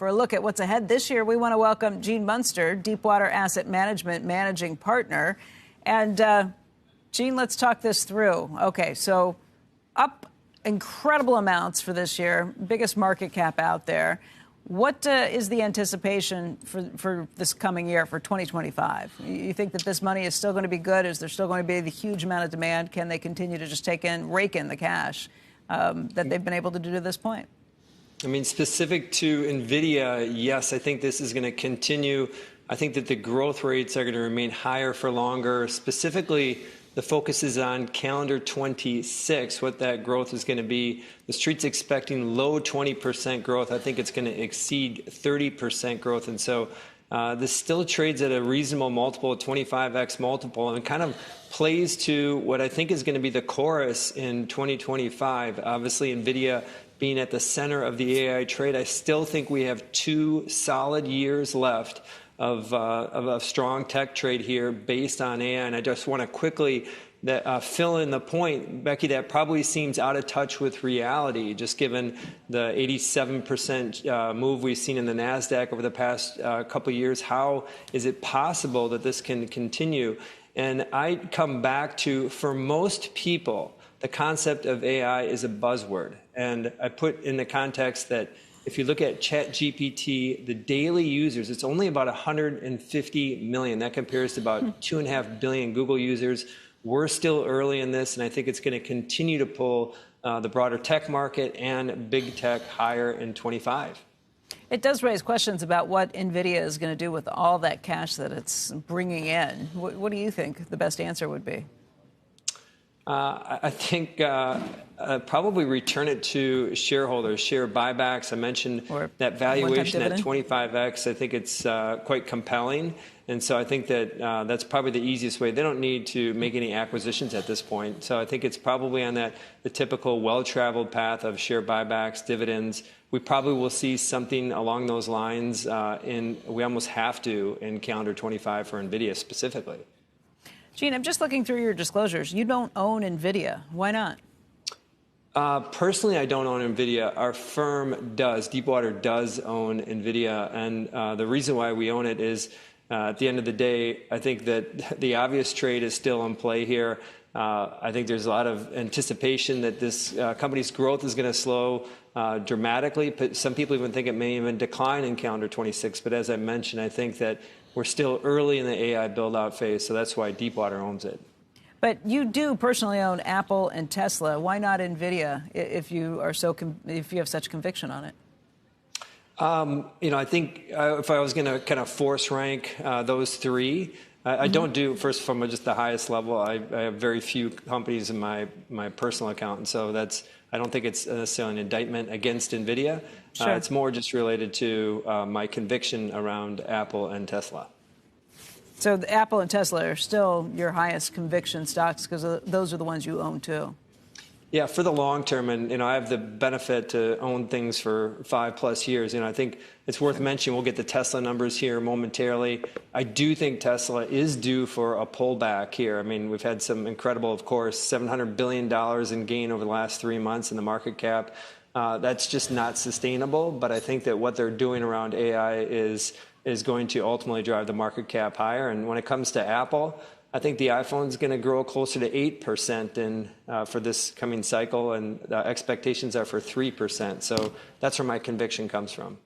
For a look at what's ahead this year, we want to welcome Gene Munster, Deepwater Asset Management Managing Partner. And Gene, let's talk this through. Okay, so up incredible amounts for this year, biggest market cap out there. What is the anticipation for this coming year, for 2025? You think that this money is still going to be good? Is there still going to be the huge amount of demand? Can they continue to just rake in the cash that they've been able to do to this point? I mean, specific to Nvidia, yes, I think this is going to continue. I think that the growth rates are going to remain higher for longer. Specifically, the focus is on calendar 26, what that growth is going to be. The Street's expecting low 20% growth. I think it's going to exceed 30% growth. And so this still trades at a reasonable multiple, a 25x multiple, and it kind of plays to what I think is going to be the chorus in 2025. Obviously, Nvidia being at the center of the AI trade, I still think we have 2 solid years left of a strong tech trade here based on AI. And I just want to quickly fill in the point, Becky, that probably seems out of touch with reality, just given the 87% move we've seen in the NASDAQ over the past couple of years. How is it possible that this can continue? And I come back to, for most people, the concept of AI is a buzzword. And I put in the context that if you look at ChatGPT, the daily users, it's only about 150 million. That compares to about 2.5 billion Google users. We're still early in this, and I think it's going to continue to pull the broader tech market and big tech higher in 25. It does raise questions about what Nvidia is going to do with all that cash that it's bringing in. What do you think the best answer would be? I think probably return it to shareholders, share buybacks. I mentioned that valuation at 25x. I think it's quite compelling. And so I think that that's probably the easiest way. They don't need to make any acquisitions at this point. So I think it's probably on the typical well-traveled path of share buybacks, dividends. We probably will see something along those lines we almost have to in calendar 25 for Nvidia specifically. Gene, I'm just looking through your disclosures. You don't own Nvidia. Why not? Personally, I don't own Nvidia. Our firm does. Deepwater does own Nvidia. And the reason why we own it is, at the end of the day, I think that the obvious trade is still in play here. I think there's a lot of anticipation that this company's growth is going to slow dramatically. But some people even think it may even decline in calendar 26. But as I mentioned, I think that we're still early in the AI build-out phase, so that's why Deepwater owns it. But you do personally own Apple and Tesla. Why not Nvidia if you have such conviction on it? I think if I was going to kind of force rank those three, I don't do first from just the highest level. I have very few companies in my personal account, and so I don't think it's necessarily an indictment against Nvidia. Sure. It's more just related to my conviction around Apple and Tesla. So the Apple and Tesla are still your highest conviction stocks because those are the ones you own too. Yeah, for the long term, and I have the benefit to own things for 5+ years. I think it's worth mentioning. We'll get the Tesla numbers here momentarily. I do think Tesla is due for a pullback here. I mean, we've had some incredible, of course, $700 billion in gain over the last 3 months in the market cap. That's just not sustainable. But I think that what they're doing around AI is going to ultimately drive the market cap higher. And when it comes to Apple, I think the iPhone is going to grow closer to 8% for this coming cycle, and expectations are for 3%. So that's where my conviction comes from.